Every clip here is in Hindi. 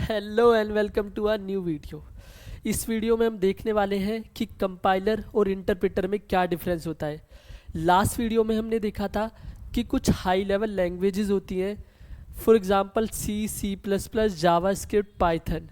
Hello and welcome to a new video. इस वीडियो में हम देखने वाले हैं कि कंपाइलर और इंटरप्रेटर में क्या डिफरेंस होता है। लास्ट वीडियो में हमने देखा था कि कुछ हाई लेवल लैंग्वेजेस होती हैं, for example C, C plus plus, JavaScript, Python.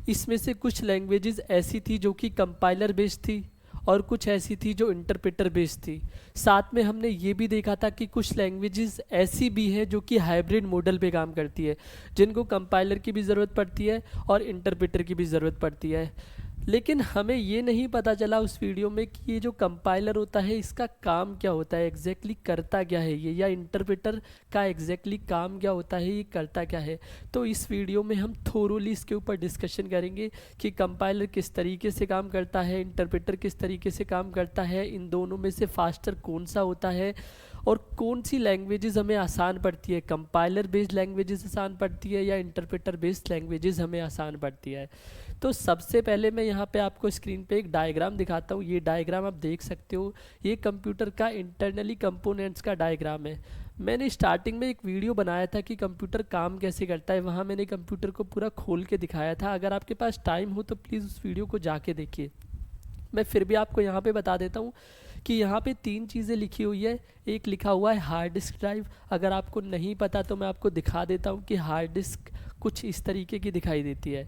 इसमें से कुछ लैंग्वेजेस ऐसी थी जो कि कंपाइलर बेस्ड थी और कुछ ऐसी थी जो इंटरप्रेटर बेस्ड थी। साथ में हमने ये भी देखा था कि कुछ लैंग्वेजेस ऐसी भी हैं जो कि हाइब्रिड मॉडल पे काम करती है, जिनको कंपाइलर की भी ज़रूरत पड़ती है और इंटरप्रेटर की भी ज़रूरत पड़ती है। लेकिन हमें ये नहीं पता चला उस वीडियो में कि ये जो कंपाइलर होता है इसका काम क्या होता है, एग्जैक्टली करता क्या है ये, या इंटरप्रेटर का एग्जैक्टली काम क्या होता है, ये करता क्या है। तो इस वीडियो में हम थोरोली इसके ऊपर डिस्कशन करेंगे कि कंपाइलर किस तरीके से काम करता है, इंटरप्रेटर किस तरीके से काम करता है, इन दोनों में से फास्टर कौन सा होता है और कौन सी लैंग्वेजेस हमें आसान पड़ती है, कंपाइलर बेस्ड लैंग्वेजेस आसान पड़ती है या इंटरप्रेटर बेस्ड लैंग्वेजेस हमें आसान पड़ती है। तो सबसे पहले मैं यहाँ पे आपको स्क्रीन पे एक डायग्राम दिखाता हूँ। ये डायग्राम आप देख सकते हो, ये कंप्यूटर का इंटरनली कंपोनेंट्स का डायग्राम है। मैंने स्टार्टिंग में एक वीडियो बनाया था कि कंप्यूटर काम कैसे करता है, वहाँ मैंने कंप्यूटर को पूरा खोल के दिखाया था। अगर आपके पास टाइम हो तो प्लीज़ उस वीडियो को जाके देखिए। मैं फिर भी आपको यहाँ पे बता देता हूँ कि यहाँ पे तीन चीज़ें लिखी हुई है। एक लिखा हुआ है हार्ड डिस्क ड्राइव। अगर आपको नहीं पता तो मैं आपको दिखा देता हूँ कि हार्ड डिस्क कुछ इस तरीके की दिखाई देती है।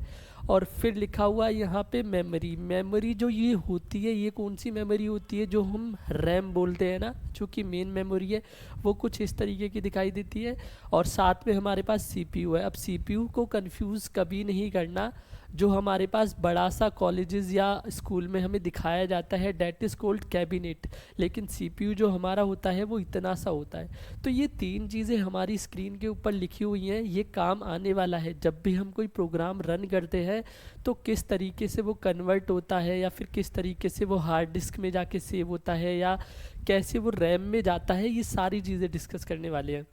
और फिर लिखा हुआ है यहाँ पे मेमोरी। मेमोरी जो ये होती है, ये कौन सी मेमोरी होती है, जो हम रैम बोलते हैं ना, जो कि मेन मेमोरी है, वो कुछ इस तरीके की दिखाई देती है। और साथ में हमारे पास सीपीयू है। अब सीपीयू को कंफ्यूज कभी नहीं करना, जो हमारे पास बड़ा सा कॉलेजेस या स्कूल में हमें दिखाया जाता है डेट इज़ कॉल्ड कैबिनेट, लेकिन सीपीयू जो हमारा होता है वो इतना सा होता है। तो ये तीन चीज़ें हमारी स्क्रीन के ऊपर लिखी हुई हैं, ये काम आने वाला है जब भी हम कोई प्रोग्राम रन करते हैं तो किस तरीके से वो कन्वर्ट होता है, या फिर किस तरीके से वो हार्ड डिस्क में जाके सेव होता है, या कैसे वो रैम में जाता है, ये सारी चीज़ें डिस्कस करने वाले हैं।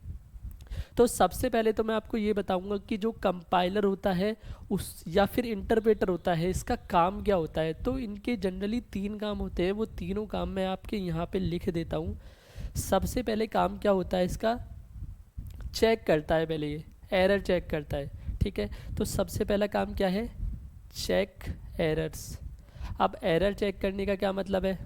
तो सबसे पहले तो मैं आपको ये बताऊंगा कि जो कंपाइलर होता है उस या फिर इंटरप्रेटर होता है, इसका काम क्या होता है। तो इनके जनरली तीन काम होते हैं, वो तीनों काम मैं आपके यहाँ पे लिख देता हूँ। सबसे पहले काम क्या होता है इसका, चेक करता है, पहले ये एरर चेक करता है। ठीक है, तो सबसे पहला काम क्या है, चेक एरर्स। अब एरर चेक करने का क्या मतलब है,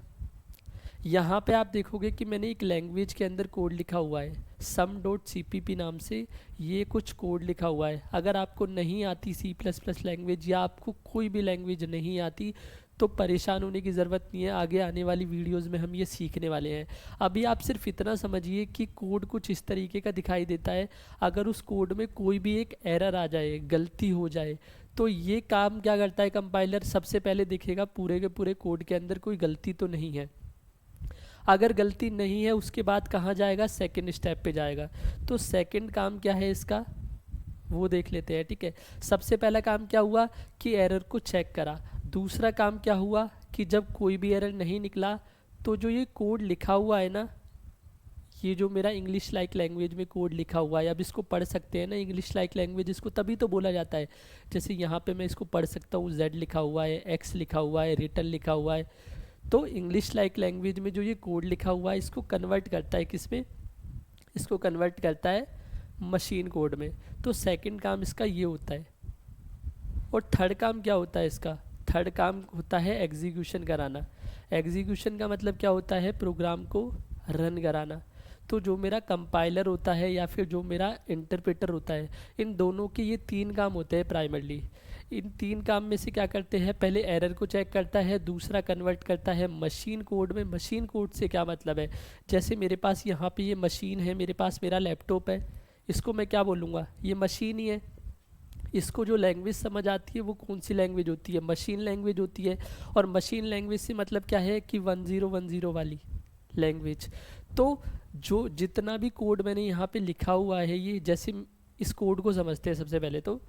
यहाँ पे आप देखोगे कि मैंने एक लैंग्वेज के अंदर कोड लिखा हुआ है sum.cpp नाम से, ये कुछ कोड लिखा हुआ है। अगर आपको नहीं आती सी प्लस प्लस लैंग्वेज या आपको कोई भी लैंग्वेज नहीं आती तो परेशान होने की ज़रूरत नहीं है, आगे आने वाली वीडियोस में हम ये सीखने वाले हैं। अभी आप सिर्फ इतना समझिए कि कोड कुछ इस तरीके का दिखाई देता है। अगर उस कोड में कोई भी एक एरर आ जाए, गलती हो जाए, तो ये काम क्या करता है कंपाइलर, सबसे पहले देखेगा पूरे के पूरे कोड के अंदर कोई गलती तो नहीं है। अगर गलती नहीं है उसके बाद कहाँ जाएगा, सेकंड स्टेप पे जाएगा। तो सेकंड काम क्या है इसका, वो देख लेते हैं। ठीक है, सबसे पहला काम क्या हुआ कि एरर को चेक करा। दूसरा काम क्या हुआ कि जब कोई भी एरर नहीं निकला तो जो ये कोड लिखा हुआ है ना, ये जो मेरा इंग्लिश लाइक लैंग्वेज में कोड लिखा हुआ है, अब इसको पढ़ सकते हैं ना, इंग्लिश लाइक लैंग्वेज इसको तभी तो बोला जाता है। जैसे यहाँ पे मैं इसको पढ़ सकता हूँ, जेड लिखा हुआ है, एक्स लिखा हुआ है, रिटर्न लिखा हुआ है। तो इंग्लिश लाइक लैंग्वेज में जो ये कोड लिखा हुआ है इसको कन्वर्ट करता है किस में, इसको कन्वर्ट करता है मशीन कोड में। तो सेकंड काम इसका ये होता है। और थर्ड काम क्या होता है इसका, थर्ड काम होता है एग्जीक्यूशन कराना। एग्जीक्यूशन का मतलब क्या होता है, प्रोग्राम को रन कराना। तो जो मेरा कंपाइलर होता है या फिर जो मेरा इंटरप्रेटर होता है, इन दोनों के ये तीन काम होते हैं प्राइमरली। इन तीन काम में से क्या करते हैं, पहले एरर को चेक करता है, दूसरा कन्वर्ट करता है मशीन कोड में। मशीन कोड से क्या मतलब है, जैसे मेरे पास यहाँ पे ये मशीन है, मेरे पास मेरा लैपटॉप है, इसको मैं क्या बोलूँगा, ये मशीन ही है। इसको जो लैंग्वेज समझ आती है वो कौन सी लैंग्वेज होती है, मशीन लैंग्वेज होती है। और मशीन लैंग्वेज से मतलब क्या है कि 1010 वाली लैंग्वेज। तो जो जितना भी कोड मैंने यहाँ पे लिखा हुआ है, ये जैसे इस कोड को समझते हैं। सबसे पहले तो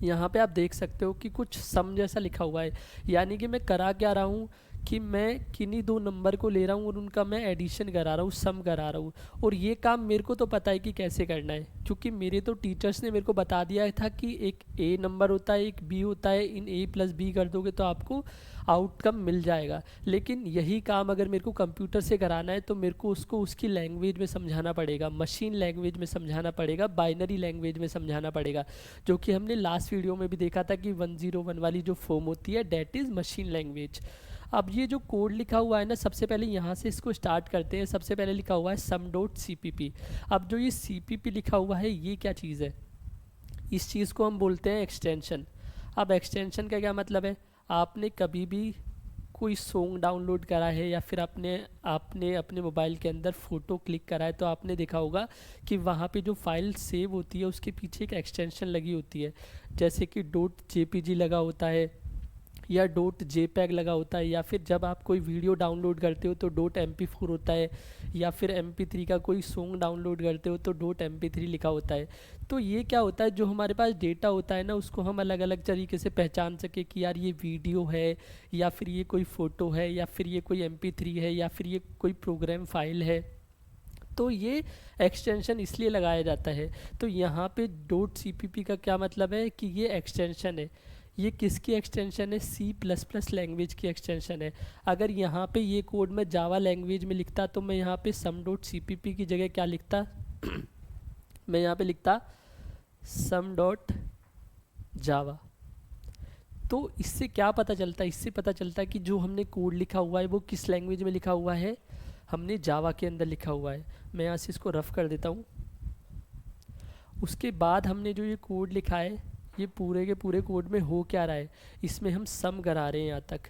यहाँ पे आप देख सकते हो कि कुछ सम जैसा लिखा हुआ है, यानी कि मैं करा क्या रहा हूँ कि मैं किन्हीं दो नंबर को ले रहा हूँ और उनका मैं एडिशन करा रहा हूँ, सम करा रहा हूँ। और ये काम मेरे को तो पता है कि कैसे करना है, क्योंकि मेरे तो टीचर्स ने मेरे को बता दिया था कि एक ए नंबर होता है, एक बी होता है, इन ए प्लस बी कर दोगे तो आपको आउटकम मिल जाएगा। लेकिन यही काम अगर मेरे को कंप्यूटर से कराना है तो मेरे को उसको उसकी लैंग्वेज में समझाना पड़ेगा, मशीन लैंग्वेज में समझाना पड़ेगा, बाइनरी लैंग्वेज में समझाना पड़ेगा, जो कि हमने लास्ट वीडियो में भी देखा था कि 101 वाली जो फॉर्म होती है डेट इज़ मशीन लैंग्वेज। अब ये जो कोड लिखा हुआ है ना, सबसे पहले यहाँ से इसको स्टार्ट करते हैं। सबसे पहले लिखा हुआ है सम डॉट CPP। अब जो ये CPP लिखा हुआ है ये क्या चीज़ है? इस चीज़ को हम बोलते हैं एक्सटेंशन। अब एक्सटेंशन का क्या मतलब है? आपने कभी भी कोई सॉन्ग डाउनलोड करा है या फिर आपने आपने अपने मोबाइल के अंदर फ़ोटो क्लिक करा है तो आपने देखा होगा कि वहाँ पे जो फाइल सेव होती है उसके पीछे एक एक्सटेंशन लगी होती है, जैसे कि .jpg लगा होता है या .jpeg लगा होता है, या फिर जब आप कोई वीडियो डाउनलोड करते हो तो .mp4 होता है, या फिर mp3 का कोई सॉन्ग डाउनलोड करते हो तो .mp3 लिखा होता है। तो ये क्या होता है, जो हमारे पास डेटा होता है ना उसको हम अलग अलग तरीके से पहचान सके कि यार ये वीडियो है या फिर ये कोई फ़ोटो है या फिर ये कोई mp3 है या फिर ये कोई प्रोग्राम फाइल है। तो ये एक्सटेंशन इसलिए लगाया जाता है। तो यहाँ पे .cpp का क्या मतलब है कि ये एक्सटेंशन है। ये किसकी एक्सटेंशन है? C++ लैंग्वेज की एक्सटेंशन है। अगर यहाँ पे ये कोड मैं जावा लैंग्वेज में लिखता तो मैं यहाँ पे sum.cpp की जगह क्या लिखता? मैं यहाँ पे लिखता sum.java। तो इससे क्या पता चलता है? इससे पता चलता है कि जो हमने कोड लिखा हुआ है वो किस लैंग्वेज में लिखा हुआ है? हमने जावा के अंदर लिखा हुआ है। मैं यहाँ से इसको रफ कर देता हूँ। उसके बाद हमने जो ये कोड लिखा है ये पूरे के पूरे कोड में हो क्या रहा है? इसमें हम सम करा रहे हैं यहाँ तक।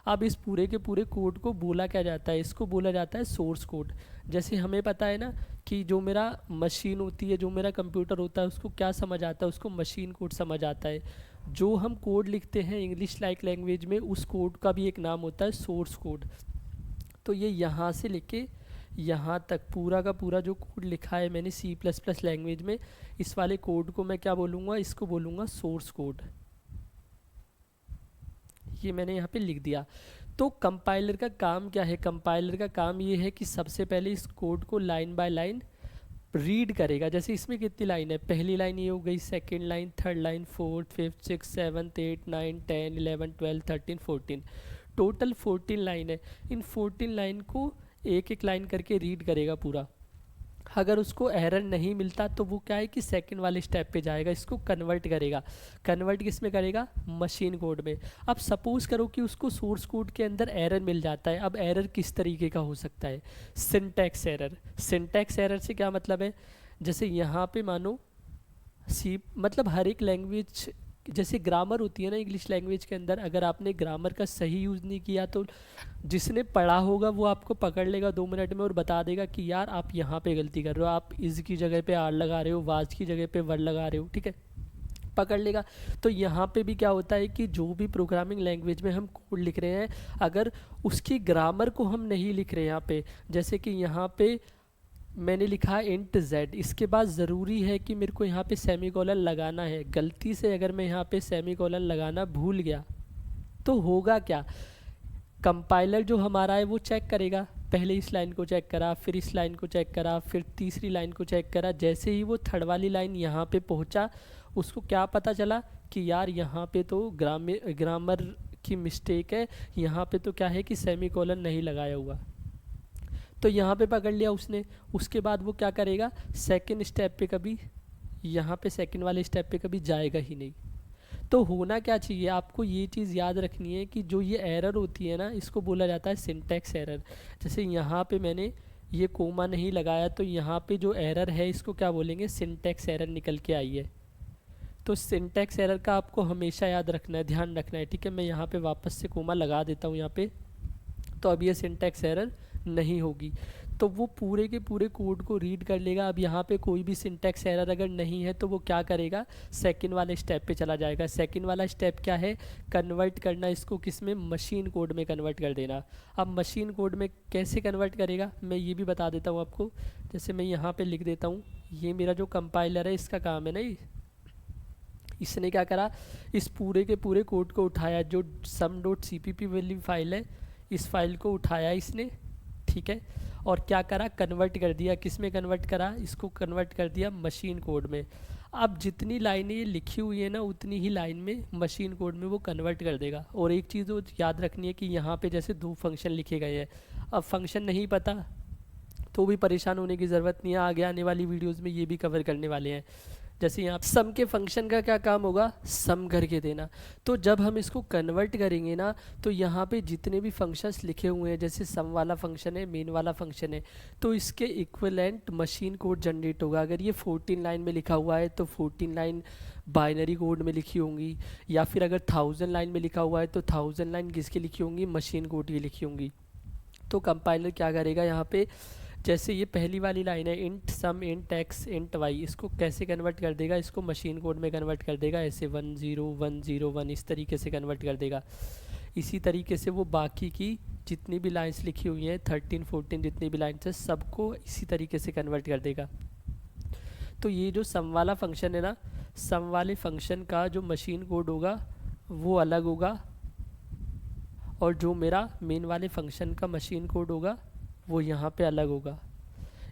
अब इस पूरे के पूरे कोड को बोला क्या जाता है? इसको बोला जाता है सोर्स कोड। जैसे हमें पता है ना कि जो मेरा मशीन होती है, जो मेरा कंप्यूटर होता है, उसको क्या समझ आता है? उसको मशीन कोड समझ आता है। जो हम कोड लिखते हैं इंग्लिश लाइक लैंग्वेज में, उस कोड का भी एक नाम होता है सोर्स कोड। तो ये यहाँ से लेके यहाँ तक पूरा का पूरा जो कोड लिखा है मैंने C++ लैंग्वेज में, इस वाले कोड को मैं क्या बोलूँगा? इसको बोलूँगा सोर्स कोड। ये मैंने यहाँ पे लिख दिया। तो कंपाइलर का काम क्या है? कंपाइलर का काम ये है कि सबसे पहले इस कोड को लाइन बाय लाइन रीड करेगा। जैसे इसमें कितनी लाइन है? पहली लाइन ये हो गई, second line, third line, fourth, fifth, six, seventh, 8, 9, 10, 11, 12, 13, 14, total 14 line है। इन 14 लाइन को एक एक लाइन करके रीड करेगा पूरा। अगर उसको एरर नहीं मिलता तो वो क्या है कि सेकंड वाले स्टेप पे जाएगा, इसको कन्वर्ट करेगा। कन्वर्ट किस में करेगा? मशीन कोड में। अब सपोज करो कि उसको सोर्स कोड के अंदर एरर मिल जाता है। अब एरर किस तरीके का हो सकता है? Syntax error. सिंटैक्स एरर से क्या मतलब है? जैसे यहाँ पे मानो मतलब हर एक लैंग्वेज, जैसे ग्रामर होती है ना इंग्लिश लैंग्वेज के अंदर, अगर आपने ग्रामर का सही यूज़ नहीं किया तो जिसने पढ़ा होगा वो आपको पकड़ लेगा 2 मिनट में और बता देगा कि यार आप यहाँ पे गलती कर रहे हो, आप इज़ की जगह पे आर लगा रहे हो, वाज की जगह पे वर लगा रहे हो, ठीक है, पकड़ लेगा। तो यहाँ पे भी क्या होता है कि जो भी प्रोग्रामिंग लैंग्वेज में हम कोड लिख रहे हैं, अगर उसकी ग्रामर को हम नहीं लिख रहे यहाँ पे, जैसे कि यहाँ पे मैंने लिखा इंट z, इसके बाद ज़रूरी है कि मेरे को यहाँ पे सेमीकोलन लगाना है। गलती से अगर मैं यहाँ पे सेमीकोलन लगाना भूल गया तो होगा क्या? कंपाइलर जो हमारा है वो चेक करेगा। पहले इस लाइन को चेक करा, फिर इस लाइन को चेक करा, फिर तीसरी लाइन को चेक करा। जैसे ही वो थर्ड वाली लाइन यहाँ पे पहुँचा, उसको क्या पता चला कि यार यहाँ पे तो ग्रामर की मिस्टेक है, यहाँ पे तो क्या है कि सेमीकोलन नहीं लगाया हुआ। तो यहाँ पे पकड़ लिया उसने। उसके बाद वो क्या करेगा? सेकंड स्टेप पे कभी, यहाँ पे सेकंड वाले स्टेप पे कभी जाएगा ही नहीं। तो होना क्या चाहिए? आपको ये चीज़ याद रखनी है कि जो ये एरर होती है ना, इसको बोला जाता है सिंटैक्स एरर। जैसे यहाँ पे मैंने ये कोमा नहीं लगाया तो यहाँ पे जो एरर है इसको क्या बोलेंगे? सिंटैक्स एरर निकल के आई है। तो सिंटैक्स एरर का आपको हमेशा याद रखना है, ध्यान रखना है, ठीक है। मैं यहाँ पे वापस से कोमा लगा देता हूँ यहाँ पे, तो अब ये सिंटैक्स एरर नहीं होगी। तो वो पूरे के पूरे कोड को रीड कर लेगा। अब यहाँ पे कोई भी सिंटैक्स एरर अगर नहीं है तो वो क्या करेगा? सेकंड वाले स्टेप पे चला जाएगा। सेकंड वाला स्टेप क्या है? कन्वर्ट करना इसको किस में? मशीन कोड में कन्वर्ट कर देना। अब मशीन कोड में कैसे कन्वर्ट करेगा मैं ये भी बता देता हूँ आपको। जैसे मैं यहाँ पे लिख देता हूँ, ये मेरा जो कंपाइलर है इसका काम है ना, इसने क्या करा? इस पूरे के पूरे कोड को उठाया, जो sum.cpp वाली फाइल है इस फाइल को उठाया इसने, ठीक है, और क्या करा, कन्वर्ट कर दिया। किस में कन्वर्ट करा, इसको कन्वर्ट कर दिया मशीन कोड में। अब जितनी लाइनें ये लिखी हुई है ना, उतनी ही लाइन में मशीन कोड में वो कन्वर्ट कर देगा। और एक चीज़ वो याद रखनी है कि यहाँ पे जैसे 2 फंक्शन लिखे गए हैं, अब फंक्शन नहीं पता तो भी परेशान होने की ज़रूरत नहीं है, आगे आने वाली वीडियोस में ये भी कवर करने वाले हैं। जैसे यहाँ सम के फंक्शन का क्या काम होगा, सम करके देना। तो जब हम इसको कन्वर्ट करेंगे ना, तो यहाँ पे जितने भी फंक्शंस लिखे हुए हैं, जैसे सम वाला फंक्शन है, मेन वाला फंक्शन है, तो इसके इक्विवेलेंट मशीन कोड जनरेट होगा। अगर ये 14 लाइन में लिखा हुआ है तो 14 लाइन बाइनरी कोड में लिखी होंगी, या फिर अगर 1000 लाइन में लिखा हुआ है तो 1000 लाइन किसकी लिखी होंगी, मशीन कोड की लिखी होंगी। तो कंपाइलर क्या करेगा यहाँ पे, जैसे ये पहली वाली लाइन है इंट सम इंट एक्स इंट वाई, इसको कैसे कन्वर्ट कर देगा, इसको मशीन कोड में कन्वर्ट कर देगा, ऐसे 10101 इस तरीके से कन्वर्ट कर देगा। इसी तरीके से वो बाकी की जितनी भी लाइंस लिखी हुई हैं 13 14 जितनी भी लाइंस है सबको इसी तरीके से कन्वर्ट कर देगा। तो ये जो सम वाला फंक्शन है ना, सम वाले फंक्शन का जो मशीन कोड होगा वो अलग होगा, और जो मेरा मेन वाले फंक्शन का मशीन कोड होगा वो यहाँ पे अलग होगा।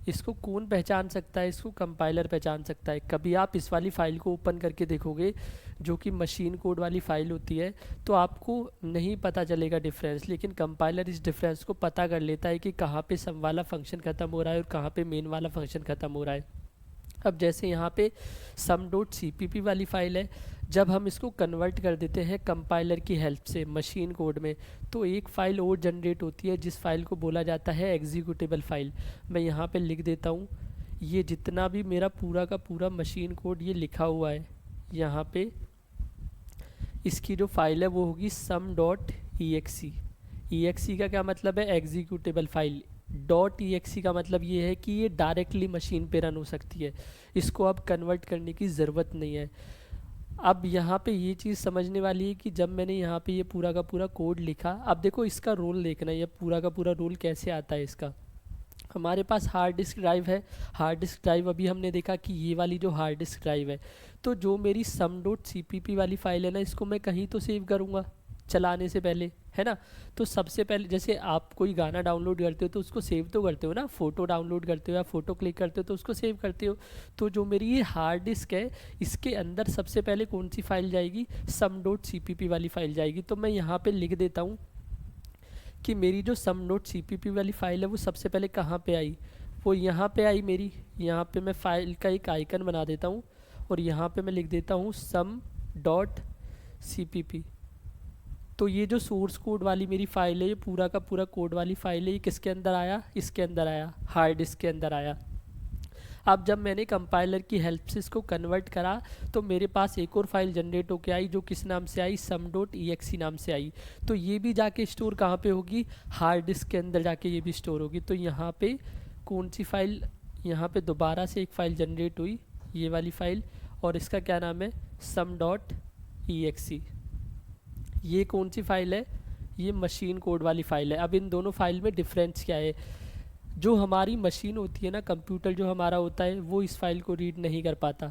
इसको कौन पहचान सकता है, इसको कंपाइलर पहचान सकता है। कभी आप इस वाली फ़ाइल को ओपन करके देखोगे जो कि मशीन कोड वाली फ़ाइल होती है, तो आपको नहीं पता चलेगा डिफरेंस, लेकिन कंपाइलर इस डिफरेंस को पता कर लेता है कि कहाँ पे सम वाला फंक्शन ख़त्म हो रहा है और कहाँ पे मेन वाला फंक्शन ख़त्म हो रहा है। अब जैसे यहाँ पे sum.cpp वाली फ़ाइल है, जब हम इसको कन्वर्ट कर देते हैं कंपाइलर की हेल्प से मशीन कोड में, तो एक फ़ाइल और जनरेट होती है जिस फाइल को बोला जाता है एग्जीक्यूटेबल फ़ाइल। मैं यहाँ पे लिख देता हूँ, ये जितना भी मेरा पूरा का पूरा मशीन कोड ये लिखा हुआ है यहाँ पे, इसकी जो फाइल है वो होगी sum.exe। exe का क्या मतलब है, एग्जीक्यूटेबल फाइल। .exe का मतलब ये है कि ये डायरेक्टली मशीन पे रन हो सकती है, इसको अब कन्वर्ट करने की ज़रूरत नहीं है। अब यहाँ पे ये चीज़ समझने वाली है कि जब मैंने यहाँ पे ये पूरा का पूरा कोड लिखा, अब देखो इसका रोल देखना, ये पूरा का पूरा रोल कैसे आता है इसका। हमारे पास हार्ड डिस्क ड्राइव है, हार्ड डिस्क ड्राइव अभी हमने देखा कि ये वाली जो हार्ड डिस्क ड्राइव है, तो जो मेरी sum.cpp वाली फ़ाइल है ना, इसको मैं कहीं तो सेव करूँगा चलाने से पहले, है ना। तो सबसे पहले जैसे आप कोई गाना डाउनलोड करते हो तो उसको सेव तो करते हो ना, फ़ोटो डाउनलोड करते हो या फ़ोटो क्लिक करते हो तो उसको सेव करते हो। तो जो मेरी ये हार्ड डिस्क है, इसके अंदर सबसे पहले कौन सी फाइल जाएगी, sum.cpp वाली फ़ाइल जाएगी। तो मैं यहाँ पे लिख देता हूँ कि मेरी जो sum.cpp वाली फ़ाइल है वो सबसे पहले कहाँ पे आई, वो यहाँ पे आई मेरी। यहाँ पे मैं फ़ाइल का एक आइकन बना देता हूँ और यहाँ पे मैं लिख देता हूँ sum.cpp। तो ये जो सोर्स कोड वाली मेरी फ़ाइल है, ये पूरा का पूरा कोड वाली फ़ाइल है, ये किसके अंदर आया, इसके अंदर आया, हार्ड डिस्क के अंदर आया। अब जब मैंने कंपाइलर की हेल्प से इसको कन्वर्ट करा, तो मेरे पास एक और फाइल जनरेट होके आई जो किस नाम से आई, sum.exe नाम से आई। तो ये भी जाके स्टोर कहाँ पे होगी, हार्ड डिस्क के अंदर जाके ये भी स्टोर होगी। तो यहाँ पे कौन सी फ़ाइल, यहाँ पे दोबारा से एक फ़ाइल जनरेट हुई, ये वाली फ़ाइल, और इसका क्या नाम है, sum.exe। ये कौन सी फ़ाइल है, ये मशीन कोड वाली फ़ाइल है। अब इन दोनों फाइल में डिफरेंस क्या है, जो हमारी मशीन होती है ना, कंप्यूटर जो हमारा होता है, वो इस फाइल को रीड नहीं कर पाता,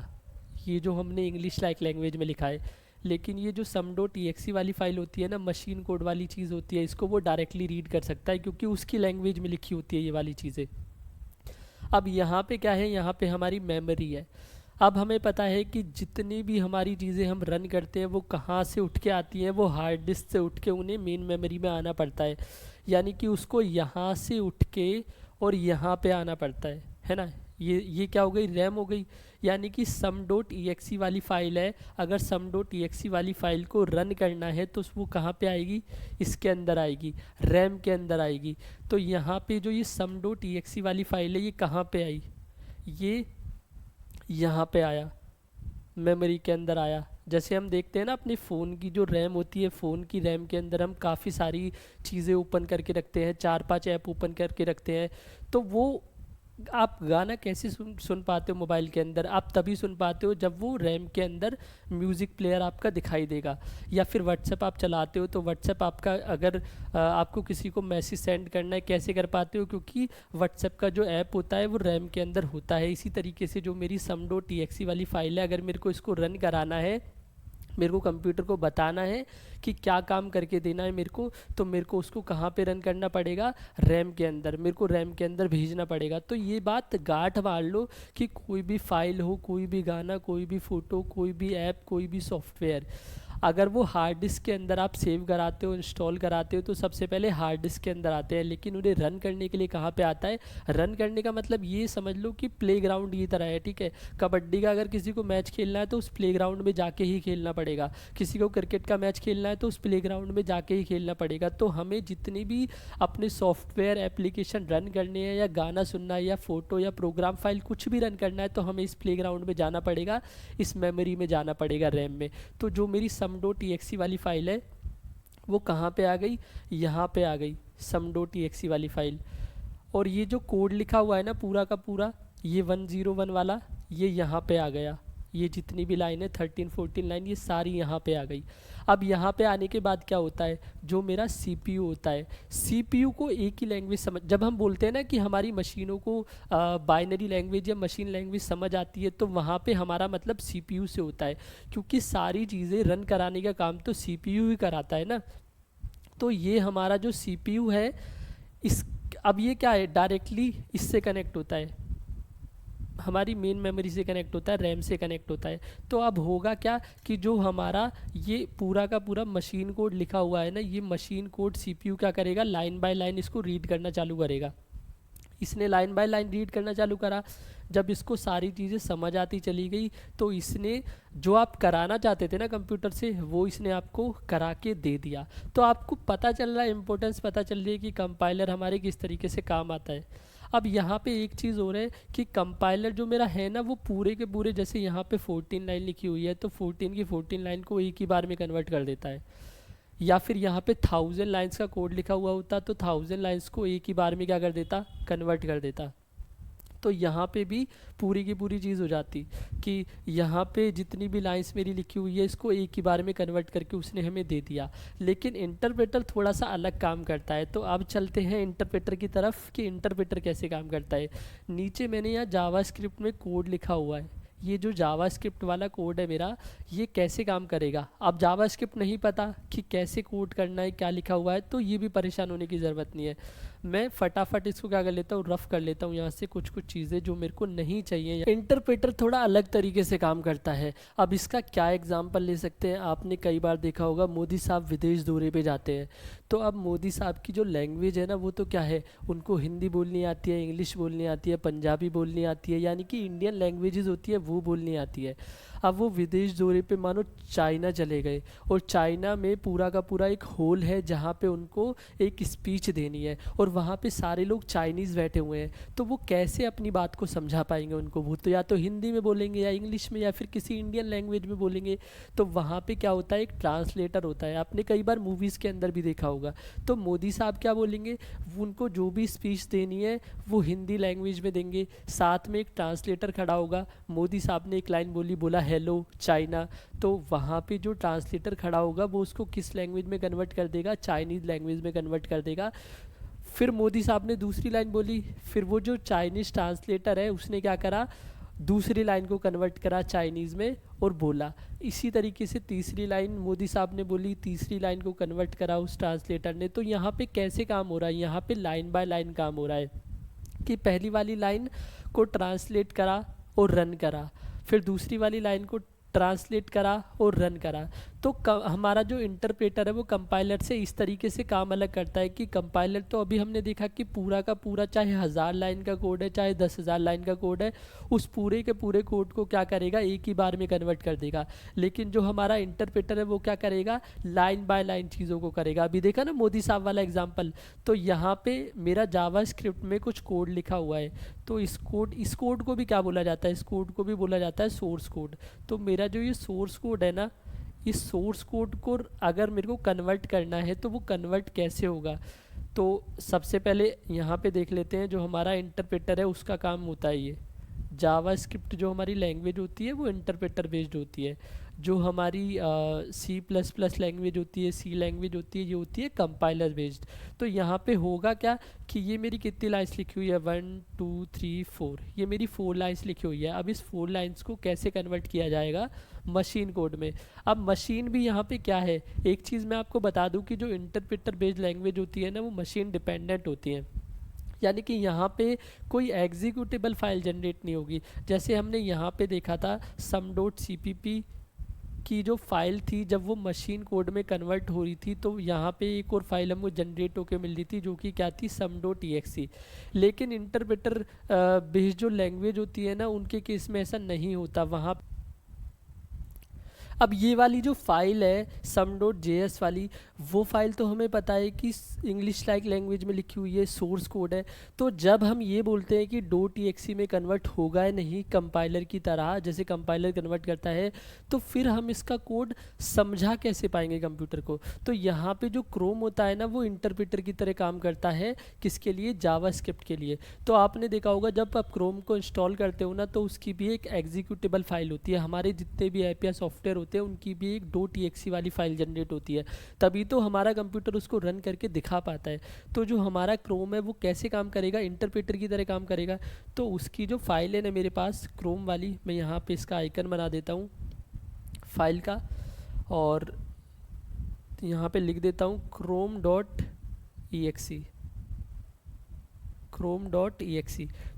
ये जो हमने इंग्लिश लाइक लैंग्वेज में लिखा है। लेकिन ये जो sum.exe वाली फ़ाइल होती है ना, मशीन कोड वाली चीज़ होती है, इसको वो डायरेक्टली रीड कर सकता है क्योंकि उसकी लैंग्वेज में लिखी होती है ये वाली चीज़ें। अब यहाँ पे क्या है, यहाँ पे हमारी मेमोरी है। अब हमें पता है कि जितनी भी हमारी चीज़ें हम रन करते हैं वो कहाँ से उठ के आती हैं, वो हार्ड डिस्क से उठ के उन्हें मेन मेमोरी में आना पड़ता है। यानी कि उसको यहाँ से उठ के और यहाँ पे आना पड़ता है ना। ये क्या हो गई, रैम हो गई। यानी कि sum.exe वाली फ़ाइल है, अगर sum.exe वाली फ़ाइल को रन करना है तो वो कहाँ पे आएगी, इसके अंदर आएगी, रैम के अंदर आएगी। तो यहाँ पे जो ये sum.exe वाली फ़ाइल है, ये कहाँ पे आई, ये यहाँ पे आया, मेमोरी के अंदर आया। जैसे हम देखते हैं ना अपने फ़ोन की जो रैम होती है, फ़ोन की रैम के अंदर हम काफ़ी सारी चीज़ें ओपन करके रखते हैं, 4-5 ऐप ओपन करके रखते हैं। तो वो आप गाना कैसे सुन पाते हो मोबाइल के अंदर, आप तभी सुन पाते हो जब वो रैम के अंदर म्यूज़िक प्लेयर आपका दिखाई देगा। या फिर व्हाट्सएप आप चलाते हो तो व्हाट्सएप आपका, अगर आपको किसी को मैसेज सेंड करना है, कैसे कर पाते हो, क्योंकि व्हाट्सएप का जो ऐप होता है वो रैम के अंदर होता है। इसी तरीके से जो मेरी sum.exe वाली फ़ाइल है, अगर मेरे को इसको रन कराना है मेरे को कंप्यूटर को बताना है कि क्या काम करके देना है मेरे को, तो मेरे को उसको कहाँ पे रन करना पड़ेगा, रैम के अंदर, मेरे को रैम के अंदर भेजना पड़ेगा। तो ये बात गांठ मार लो कि कोई भी फाइल हो, कोई भी गाना, कोई भी फ़ोटो, कोई भी ऐप, कोई भी सॉफ्टवेयर, अगर वो हार्ड डिस्क के अंदर आप सेव कराते हो, इंस्टॉल कराते हो, तो सबसे पहले हार्ड डिस्क के अंदर आते हैं, लेकिन उन्हें रन करने के लिए कहाँ पे आता है। रन करने का मतलब ये समझ लो कि प्लेग्राउंड की तरह है, ठीक है। कबड्डी का अगर किसी को मैच खेलना है तो उस प्लेग्राउंड में जाके ही खेलना पड़ेगा, किसी को क्रिकेट का मैच खेलना है तो उस प्लेग्राउंड में जाके ही खेलना पड़ेगा। तो हमें जितनी भी अपने सॉफ्टवेयर एप्लीकेशन रन करने हैं, या गाना सुनना है, या फ़ोटो या प्रोग्राम फाइल कुछ भी रन करना है, तो हमें इस प्लेग्राउंड में जाना पड़ेगा, इस मेमोरी में जाना पड़ेगा, रैम में। तो जो मेरी sum.txt वाली फ़ाइल है वो कहाँ पे आ गई, यहाँ पे आ गई sum.txt वाली फ़ाइल। और ये जो कोड लिखा हुआ है ना पूरा का पूरा, ये 101 वाला, ये यहाँ पे आ गया। ये जितनी भी लाइन है 13 14 लाइन, ये सारी यहाँ पे आ गई। अब यहाँ पे आने के बाद क्या होता है, जो मेरा सीपीयू होता है, सीपीयू को एक ही लैंग्वेज समझ, जब हम बोलते हैं ना कि हमारी मशीनों को बाइनरी लैंग्वेज या मशीन लैंग्वेज समझ आती है, तो वहाँ पे हमारा मतलब सीपीयू से होता है, क्योंकि सारी चीज़ें रन कराने का काम तो सीपीयू ही कराता है ना। तो ये हमारा जो सीपीयू है, इस अब ये क्या है, डायरेक्टली इससे कनेक्ट होता है, हमारी मेन मेमोरी से कनेक्ट होता है, रैम से कनेक्ट होता है। तो अब होगा क्या कि जो हमारा ये पूरा का पूरा मशीन कोड लिखा हुआ है ना, ये मशीन कोड सीपीयू क्या करेगा, लाइन बाय लाइन इसको रीड करना चालू करेगा। इसने लाइन बाय लाइन रीड करना चालू करा, जब इसको सारी चीज़ें समझ आती चली गई, तो इसने जो आप कराना चाहते थे ना कंप्यूटर से, वो इसने आपको करा के दे दिया। तो आपको पता चल रहा है, इंपॉर्टेंस पता चल रही है कि कंपाइलर हमारे किस तरीके से काम आता है। अब यहाँ पे एक चीज़ हो रहा है कि कंपाइलर जो मेरा है ना, वो पूरे के पूरे, जैसे यहाँ पे 14 लाइन लिखी हुई है, तो 14 की 14 लाइन को एक ही बार में कन्वर्ट कर देता है। या फिर यहाँ पे 1000 लाइंस का कोड लिखा हुआ होता, तो 1000 लाइंस को एक ही बार में क्या कर देता, कन्वर्ट कर देता। तो यहाँ पे भी पूरी की पूरी चीज़ हो जाती कि यहाँ पे जितनी भी लाइंस मेरी लिखी हुई है, इसको एक ही बार में कन्वर्ट करके उसने हमें दे दिया। लेकिन इंटरप्रेटर थोड़ा सा अलग काम करता है। तो अब चलते हैं इंटरप्रेटर की तरफ कि इंटरप्रेटर कैसे काम करता है। नीचे मैंने यहाँ जावास्क्रिप्ट में कोड लिखा हुआ है, ये जो जावास्क्रिप्ट वाला कोड है मेरा, ये कैसे काम करेगा। अब जावास्क्रिप्ट नहीं पता कि कैसे कोड करना है, क्या लिखा हुआ है, तो ये भी परेशान होने की ज़रूरत नहीं है। मैं फटाफट इसको क्या कर लेता हूँ, रफ कर लेता हूँ यहाँ से कुछ कुछ चीज़ें जो मेरे को नहीं चाहिए। इंटरप्रेटर थोड़ा अलग तरीके से काम करता है। अब इसका क्या एग्जांपल ले सकते हैं, आपने कई बार देखा होगा मोदी साहब विदेश दौरे पे जाते हैं, तो अब मोदी साहब की जो लैंग्वेज है ना, वो तो क्या है, उनको हिंदी बोलनी आती है, इंग्लिश बोलनी आती है, पंजाबी बोलनी आती है, यानी कि इंडियन लैंग्वेजेस होती है वो बोलनी आती है। अब वो विदेश दौरे पे मानो चाइना चले गए, और चाइना में पूरा का पूरा एक हॉल है जहाँ पे उनको एक स्पीच देनी है, और वहाँ पे सारे लोग चाइनीज़ बैठे हुए हैं। तो वो कैसे अपनी बात को समझा पाएंगे उनको, वो तो या तो हिंदी में बोलेंगे, या इंग्लिश में, या फिर किसी इंडियन लैंग्वेज में बोलेंगे। तो वहाँ पे क्या होता है, एक ट्रांसलेटर होता है, आपने कई बार मूवीज़ के अंदर भी देखा होगा। तो मोदी साहब क्या बोलेंगे, उनको जो भी स्पीच देनी है वो हिंदी लैंग्वेज में देंगे, साथ में एक ट्रांसलेटर खड़ा होगा। मोदी साहब ने एक लाइन बोली, बोला हेलो चाइना, तो वहाँ पे जो ट्रांसलेटर खड़ा होगा वो उसको किस लैंग्वेज में कन्वर्ट कर देगा, चाइनीज़ लैंग्वेज में कन्वर्ट कर देगा। फिर मोदी साहब ने दूसरी लाइन बोली, फिर वो जो चाइनीज़ ट्रांसलेटर है उसने क्या करा, दूसरी लाइन को कन्वर्ट करा चाइनीज़ में और बोला। इसी तरीके से तीसरी लाइन मोदी साहब ने बोली, तीसरी लाइन को कन्वर्ट करा उस ट्रांसलेटर ने। तो यहाँ पे कैसे काम हो रहा है, यहाँ पे लाइन बाय लाइन काम हो रहा है कि पहली वाली लाइन को ट्रांसलेट करा और रन करा, फिर दूसरी वाली लाइन को ट्रांसलेट करा और रन करा। तो हमारा जो इंटरप्रेटर है वो कंपाइलर से इस तरीके से काम अलग करता है कि कंपाइलर तो अभी हमने देखा कि पूरा का पूरा, चाहे 1000 लाइन का कोड है, चाहे 10,000 लाइन का कोड है, उस पूरे के पूरे कोड को क्या करेगा, एक ही बार में कन्वर्ट कर देगा। लेकिन जो हमारा इंटरप्रेटर है वो क्या करेगा, लाइन बाय लाइन चीज़ों को करेगा। अभी देखा ना मोदी साहब वाला एग्जाम्पल, तो यहाँ पे मेरा जावास्क्रिप्ट में कुछ कोड लिखा हुआ है, तो इस कोड को भी क्या बोला जाता है, इस कोड को भी बोला जाता है सोर्स कोड। तो मेरा जो ये सोर्स कोड है ना, इस सोर्स कोड को अगर मेरे को कन्वर्ट करना है तो वो कन्वर्ट कैसे होगा। तो सबसे पहले यहाँ पे देख लेते हैं, जो हमारा इंटरप्रेटर है उसका काम होता है ये जावास्क्रिप्ट, जो हमारी लैंग्वेज होती है वो इंटरप्रेटर बेस्ड होती है। जो हमारी C++ लैंग्वेज होती है, सी लैंग्वेज होती है, ये होती है कंपाइलर बेस्ड। तो यहाँ पे होगा क्या कि ये मेरी कितनी लाइन्स लिखी हुई है, 1 2 3 4, ये मेरी 4 लाइन्स लिखी हुई है। अब इस 4 लाइन्स को कैसे कन्वर्ट किया जाएगा मशीन कोड में। अब मशीन भी यहाँ पे क्या है, एक चीज़ मैं आपको बता दूँ कि जो इंटरप्रेटर बेस्ड लैंग्वेज होती है ना वो मशीन डिपेंडेंट होती है, यानी कि यहाँ पे कोई एग्जीक्यूटेबल फाइल जनरेट नहीं होगी। जैसे हमने यहाँ पे देखा था सम डॉट cpp की जो फाइल थी जब वो मशीन कोड में कन्वर्ट हो रही थी तो यहाँ पे एक और फाइल हमको जनरेट होकर मिल रही थी जो कि क्या थी, सम डॉट exe। लेकिन इंटरप्रेटर बेस्ड जो लैंग्वेज होती है ना उनके केस में ऐसा नहीं होता। वहाँ अब ये वाली जो फाइल है सम डॉट जेएस वाली, वो फाइल तो हमें पता है कि इंग्लिश लाइक लैंग्वेज में लिखी हुई है, सोर्स कोड है। तो जब हम ये बोलते हैं कि डॉट exe में कन्वर्ट होगा या नहीं कंपाइलर की तरह, जैसे कंपाइलर कन्वर्ट करता है, तो फिर हम इसका कोड समझा कैसे पाएंगे कंप्यूटर को। तो यहाँ पे जो क्रोम होता है ना वो इंटरप्रेटर की तरह काम करता है, किसके लिए, जावास्क्रिप्ट के लिए। तो आपने देखा होगा जब आप क्रोम को इंस्टॉल करते हो ना तो उसकी भी एक एग्जीक्यूटेबल फाइल होती है। हमारे जितने भी ऐप या सॉफ्टवेयर होते हैं उनकी भी एक डॉट exe वाली फाइल जनरेट होती है, तभी तो हमारा कंप्यूटर उसको रन करके दिखा पाता है। तो जो हमारा क्रोम है वो कैसे काम करेगा, इंटरप्रेटर की तरह काम करेगा। तो उसकी जो फाइल है ना मेरे पास क्रोम वाली, मैं यहाँ पे इसका आइकन बना देता हूँ फाइल का, और यहाँ पे लिख देता हूँ क्रोम डॉट exe।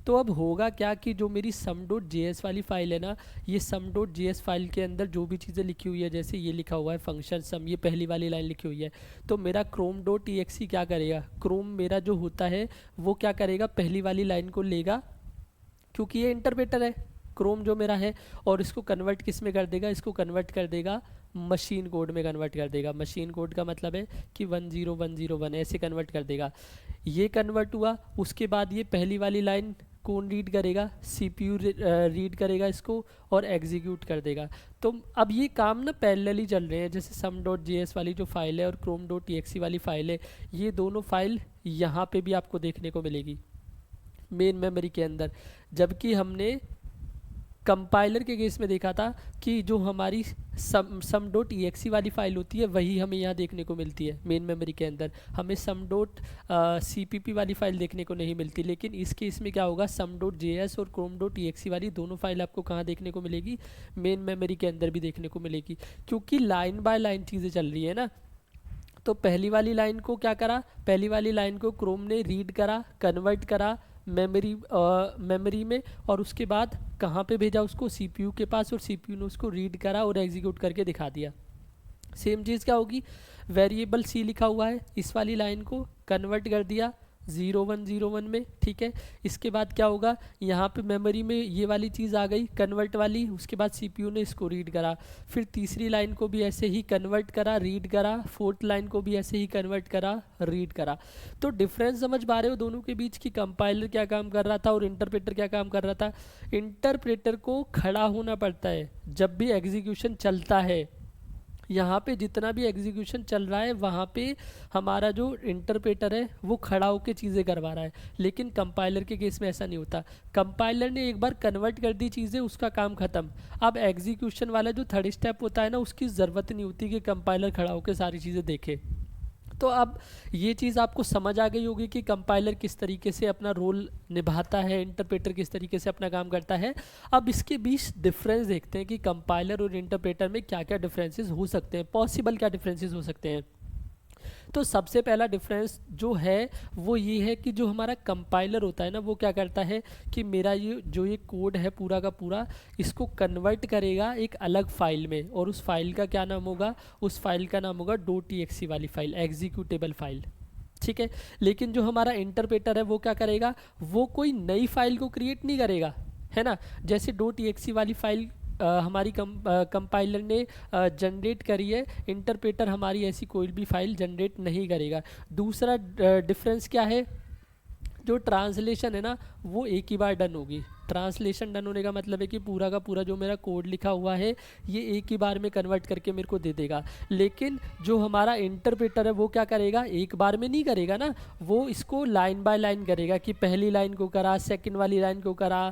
तो अब होगा क्या कि जो मेरी सम डॉट जेएस वाली फाइल है ना, ये सम डॉट जेएस फाइल के अंदर जो भी चीज़ें लिखी हुई है, जैसे ये लिखा हुआ है फंक्शन सम, ये पहली वाली लाइन लिखी हुई है, तो मेरा क्रोम डॉट exe क्या करेगा, क्रोम मेरा जो होता है वो क्या करेगा, पहली वाली लाइन को लेगा, क्योंकि ये इंटरप्रेटर है क्रोम जो मेरा है, और इसको कन्वर्ट किस में कर देगा, इसको कन्वर्ट कर देगा मशीन कोड में कन्वर्ट कर देगा। मशीन कोड का मतलब है कि 10101 ऐसे कन्वर्ट कर देगा। ये कन्वर्ट हुआ, उसके बाद ये पहली वाली लाइन कौन रीड करेगा, CPU रीड करेगा इसको और एग्जीक्यूट कर देगा। तो अब ये काम ना पैरेलली चल रहे हैं, जैसे सम डॉट जेएस वाली जो फाइल है और क्रोम डॉट exe वाली फाइल है, ये दोनों फाइल यहाँ पे भी आपको देखने को मिलेगी मेन मेमोरी के अंदर। जबकि हमने कंपाइलर के केस में देखा था कि जो हमारी सम डॉट exe वाली फाइल होती है वही हमें यहाँ देखने को मिलती है मेन मेमोरी के अंदर, हमें सम डॉट cpp वाली फाइल देखने को नहीं मिलती। लेकिन इस केस में क्या होगा, सम डॉट जेएस और क्रोम डॉट exe वाली दोनों फाइल आपको कहाँ देखने को मिलेगी, मेन मेमोरी के अंदर भी देखने को मिलेगी, क्योंकि लाइन बाय लाइन चीज़ें चल रही है ना। तो पहली वाली लाइन को क्या करा, पहली वाली लाइन को क्रोम ने रीड करा, कन्वर्ट करा मेमोरी में, और उसके बाद कहाँ पे भेजा उसको, CPU के पास, और CPU ने उसको रीड करा और एग्जीक्यूट करके दिखा दिया। सेम चीज़ क्या होगी, वेरिएबल C लिखा हुआ है, इस वाली लाइन को कन्वर्ट कर दिया 0101 में, ठीक है। इसके बाद क्या होगा, यहाँ पे मेमोरी में ये वाली चीज़ आ गई कन्वर्ट वाली, उसके बाद CPU ने इसको रीड करा, फिर तीसरी लाइन को भी ऐसे ही कन्वर्ट करा, रीड करा, फोर्थ लाइन को भी ऐसे ही कन्वर्ट करा, रीड करा। तो डिफरेंस समझ पा रहे हो दोनों के बीच कि कंपाइलर क्या काम कर रहा था और इंटरप्रेटर क्या काम कर रहा था। इंटरप्रेटर को खड़ा होना पड़ता है जब भी एग्जीक्यूशन चलता है, यहाँ पे जितना भी एग्जीक्यूशन चल रहा है वहाँ पे हमारा जो इंटरप्रेटर है वो खड़ा होकर चीज़ें करवा रहा है। लेकिन कंपाइलर के केस में ऐसा नहीं होता, कंपाइलर ने एक बार कन्वर्ट कर दी चीज़ें, उसका काम ख़त्म। अब एग्जीक्यूशन वाला जो थर्ड स्टेप होता है ना, उसकी ज़रूरत नहीं होती कि कंपाइलर खड़ा होकर सारी चीज़ें देखे। तो अब ये चीज़ आपको समझ आ गई होगी कि कंपाइलर किस तरीके से अपना रोल निभाता है, इंटरप्रेटर किस तरीके से अपना काम करता है। अब इसके बीच डिफरेंस देखते हैं कि कंपाइलर और इंटरप्रेटर में क्या क्या डिफरेंसेस हो सकते हैं, पॉसिबल क्या डिफरेंसेस हो सकते हैं। तो सबसे पहला डिफरेंस जो है वो ये है कि जो हमारा कंपाइलर होता है ना वो क्या करता है कि मेरा ये कोड है पूरा का पूरा, इसको कन्वर्ट करेगा एक अलग फाइल में, और उस फाइल का क्या नाम होगा, उस फाइल का नाम होगा .exe वाली फाइल, एग्जीक्यूटेबल फाइल, ठीक है। लेकिन जो हमारा इंटरप्रेटर है वो क्या करेगा, वो कोई नई फाइल को क्रिएट नहीं करेगा, है ना। जैसे .exe वाली फाइल हमारी कंपाइलर ने जनरेट करी है, इंटरप्रेटर हमारी ऐसी कोई भी फाइल जनरेट नहीं करेगा। दूसरा डिफरेंस क्या है, जो ट्रांसलेशन है ना वो एक ही बार डन होगी। ट्रांसलेशन डन होने का मतलब है कि पूरा का पूरा जो मेरा कोड लिखा हुआ है ये एक ही बार में कन्वर्ट करके मेरे को दे देगा। लेकिन जो हमारा इंटरप्रेटर है वो क्या करेगा, एक बार में नहीं करेगा ना, वो इसको लाइन बाय लाइन करेगा कि पहली लाइन को करा, सेकंड वाली लाइन को करा,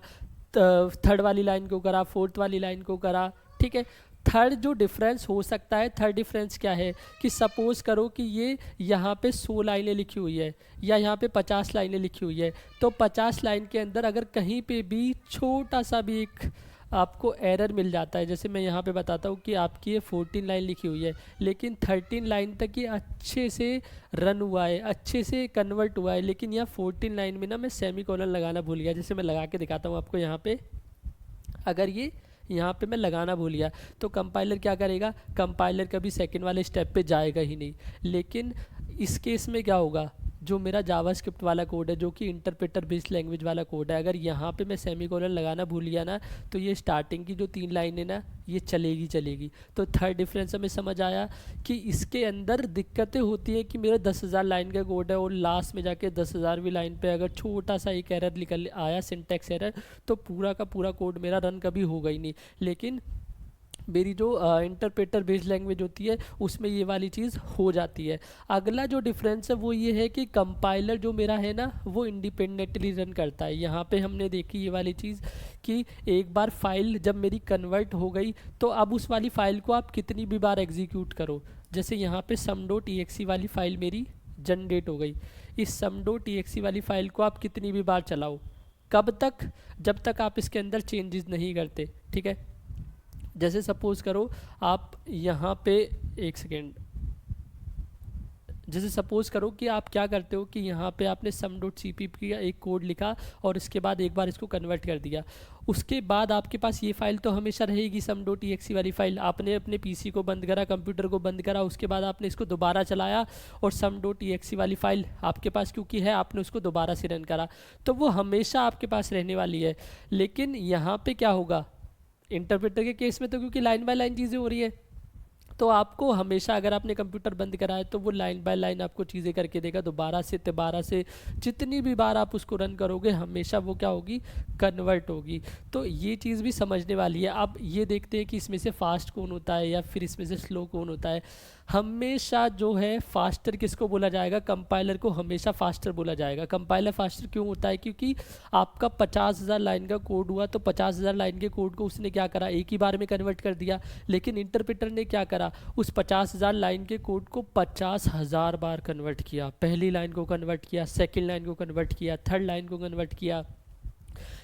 थर्ड वाली लाइन को करा, फोर्थ वाली लाइन को करा, ठीक है। थर्ड जो डिफरेंस हो सकता है, थर्ड डिफरेंस क्या है कि सपोज करो कि ये यहाँ पे 100 लाइनें लिखी हुई है या यहाँ पे 50 लाइनें लिखी हुई है, तो 50 लाइन के अंदर अगर कहीं पे भी छोटा सा भी एक आपको एरर मिल जाता है। जैसे मैं यहाँ पे बताता हूँ कि आपकी ये 14 लाइन लिखी हुई है, लेकिन 13 लाइन तक ये अच्छे से रन हुआ है, अच्छे से कन्वर्ट हुआ है, लेकिन यहाँ 14 लाइन में ना मैं सेमी कॉलन लगाना भूल गया। जैसे मैं लगा के दिखाता हूँ आपको यहाँ पे, अगर ये यहाँ पे मैं लगाना भूल गया तो कंपाइलर क्या करेगा, कंपाइलर कभी सेकंड वाले स्टेप पे जाएगा ही नहीं। लेकिन इस केस में क्या होगा, जो मेरा जावास्क्रिप्ट वाला कोड है, जो कि इंटरप्रेटर बेस्ड लैंग्वेज वाला कोड है, अगर यहाँ पे मैं सेमीकोलन लगाना भूल गया ना, तो ये स्टार्टिंग की जो 3 लाइनें ना ये चलेगी। तो थर्ड डिफरेंस हमें समझ आया कि इसके अंदर दिक्कतें होती है कि मेरा 10,000 लाइन का कोड है और लास्ट में जाके 10,000वीं लाइन पे अगर छोटा सा एक एरर निकल आया, सिंटैक्स एरर, तो पूरा का पूरा कोड मेरा रन कभी होगा ही नहीं। लेकिन मेरी जो इंटरप्रेटर बेस्ड लैंग्वेज होती है उसमें ये वाली चीज़ हो जाती है। अगला जो डिफरेंस है वो ये है कि कंपाइलर जो मेरा है ना वो इंडिपेंडेंटली रन करता है। यहाँ पे हमने देखी ये वाली चीज़ कि एक बार फाइल जब मेरी कन्वर्ट हो गई तो अब उस वाली फाइल को आप कितनी भी बार एग्जीक्यूट करो। जैसे यहाँ पे sum.exe वाली फाइल मेरी जनरेट हो गई, इस sum.exe वाली फाइल को आप कितनी भी बार चलाओ, कब तक, जब तक आप इसके अंदर चेंजेस नहीं करते। ठीक है, जैसे सपोज करो आप यहाँ पे, एक सेकेंड, जैसे सपोज करो कि आप क्या करते हो कि यहाँ पे आपने sum.cpp का एक कोड लिखा और इसके बाद एक बार इसको कन्वर्ट कर दिया, उसके बाद आपके पास ये फाइल तो हमेशा रहेगी sum.exe वाली फाइल। आपने अपने पीसी को बंद करा, कंप्यूटर को बंद करा, उसके बाद आपने इसको दोबारा चलाया और sum.exe वाली फाइल आपके पास क्योंकि है, आपने उसको दोबारा से रन करा, तो वो हमेशा आपके पास रहने वाली है। लेकिन यहाँ पे क्या होगा, इंटरप्रेटर के केस में तो क्योंकि लाइन बाय लाइन चीज़ें हो रही है, तो आपको हमेशा अगर आपने कंप्यूटर बंद करा है तो वो लाइन बाय लाइन आपको चीज़ें करके देगा, दोबारा से तिबारा से जितनी भी बार आप उसको रन करोगे हमेशा वो क्या होगी, कन्वर्ट होगी। तो ये चीज़ भी समझने वाली है। अब ये देखते हैं कि इसमें से फास्ट कौन होता है या फिर इसमें से स्लो कौन होता है। हमेशा जो है फास्टर किसको बोला जाएगा, कंपाइलर को हमेशा फास्टर बोला जाएगा। कंपाइलर फास्टर क्यों होता है, क्योंकि आपका 50,000 लाइन का कोड हुआ तो 50,000 लाइन के कोड को उसने क्या करा, एक ही बार में कन्वर्ट कर दिया। लेकिन इंटरप्रेटर ने क्या करा, उस 50,000 लाइन के कोड को 50,000 बार कन्वर्ट किया। पहली लाइन को कन्वर्ट किया, सेकेंड लाइन को कन्वर्ट किया, थर्ड लाइन को कन्वर्ट किया।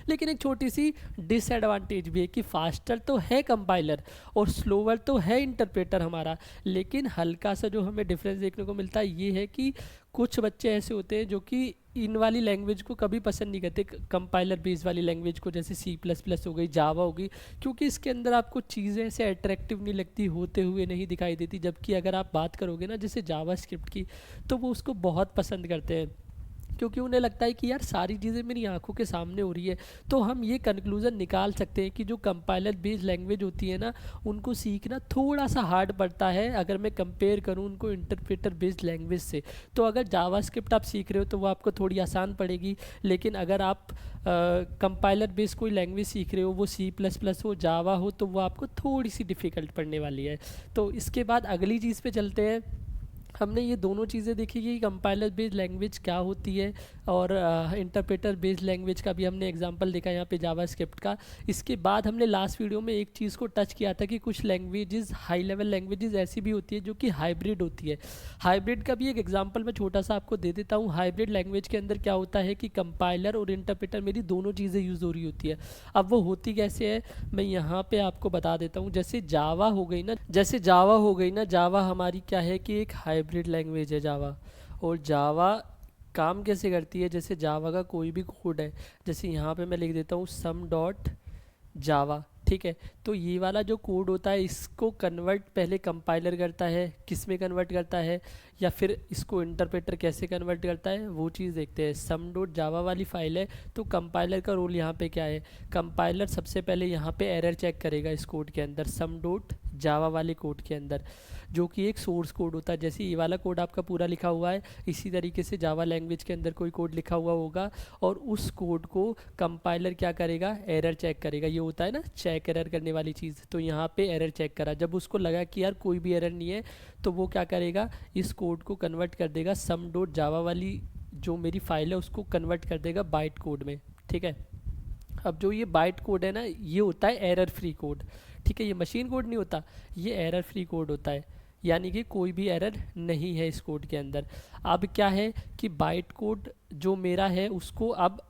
लेकिन एक छोटी सी डिसएडवांटेज भी है कि फास्टर तो है कंपाइलर और स्लोवर तो है इंटरप्रेटर हमारा, लेकिन हल्का सा जो हमें डिफरेंस देखने को मिलता है ये है कि कुछ बच्चे ऐसे होते हैं जो कि इन वाली लैंग्वेज को कभी पसंद नहीं करते, कंपाइलर बेस वाली लैंग्वेज को, जैसे C++ हो गई, जावा हो गई, क्योंकि इसके अंदर आपको चीज़ें ऐसे अट्रैक्टिव नहीं लगती, होते हुए नहीं दिखाई देती। जबकि अगर आप बात करोगे ना जैसे जावास्क्रिप्ट की, तो वो उसको बहुत पसंद करते हैं, क्योंकि उन्हें लगता है कि यार सारी चीज़ें मेरी आंखों के सामने हो रही है। तो हम ये कंक्लूज़न निकाल सकते हैं कि जो कंपाइलर बेस्ड लैंग्वेज होती है ना उनको सीखना थोड़ा सा हार्ड पड़ता है अगर मैं कंपेयर करूँ उनको इंटरप्रेटर बेस्ड लैंग्वेज से। तो अगर जावास्क्रिप्ट आप सीख रहे हो तो वो आपको थोड़ी आसान पड़ेगी, लेकिन अगर आप कंपाइलर बेस्ड कोई लैंग्वेज सीख रहे हो, वो C++ हो, जावा हो, तो वो आपको थोड़ी सी डिफ़िकल्ट पड़ने वाली है। तो इसके बाद अगली चीज़ पे चलते हैं। हमने ये दोनों चीज़ें देखी कि कंपाइलर बेस्ड लैंग्वेज क्या होती है और इंटरप्रेटर बेस्ड लैंग्वेज का भी हमने एग्जांपल देखा यहाँ पे जावास्क्रिप्ट का। इसके बाद हमने लास्ट वीडियो में एक चीज़ को टच किया था कि कुछ लैंग्वेजेस, हाई लेवल लैंग्वेजेस ऐसी भी होती है जो कि हाइब्रिड होती है। हाइब्रिड का भी एक एग्जांपल मैं छोटा सा आपको दे देता हूँ। हाइब्रिड लैंग्वेज के अंदर क्या होता है कि कंपाइलर और इंटरप्रेटर मेरी दोनों चीज़ें यूज़ हो रही होती है। अब वो होती कैसे है मैं यहाँ पे आपको बता देता हूँ। जैसे जावा हो गई ना, जावा हमारी क्या है कि एक हाइब्रिड लैंग्वेज है जावा। और जावा काम कैसे करती है, जैसे जावा का कोई भी कोड है, जैसे यहाँ पे मैं लिख देता हूँ sum.java, ठीक है। तो ये वाला जो कोड होता है इसको कन्वर्ट पहले कंपाइलर करता है, किस में कन्वर्ट करता है, या फिर इसको इंटरप्रेटर कैसे कन्वर्ट करता है, वो चीज़ देखते हैं। sum.java वाली फाइल है तो कंपाइलर का रोल यहाँ पे क्या है, कंपाइलर सबसे पहले यहाँ पे एरर चेक करेगा इस कोड के अंदर, sum.java वाले कोड के अंदर, जो कि एक सोर्स कोड होता है। जैसे ये वाला कोड आपका पूरा लिखा हुआ है, इसी तरीके से जावा लैंग्वेज के अंदर कोई कोड लिखा हुआ होगा और उस कोड को कंपाइलर क्या करेगा, एरर चेक करेगा। ये होता है ना चेक एरर करने वाली चीज़, तो यहाँ पे एरर चेक करा, जब उसको लगा कि यार कोई भी एरर नहीं है तो वो क्या करेगा, इस कोड को कन्वर्ट कर देगा, sum.java वाली जो मेरी फाइल है उसको कन्वर्ट कर देगा बाइट कोड में, ठीक है। अब जो ये बाइट कोड है ना ये होता है एरर फ्री कोड, ठीक है। ये मशीन कोड नहीं होता, ये एरर फ्री कोड होता है, यानी कि कोई भी एरर नहीं है इस कोड के अंदर। अब क्या है कि बाइट कोड जो मेरा है उसको अब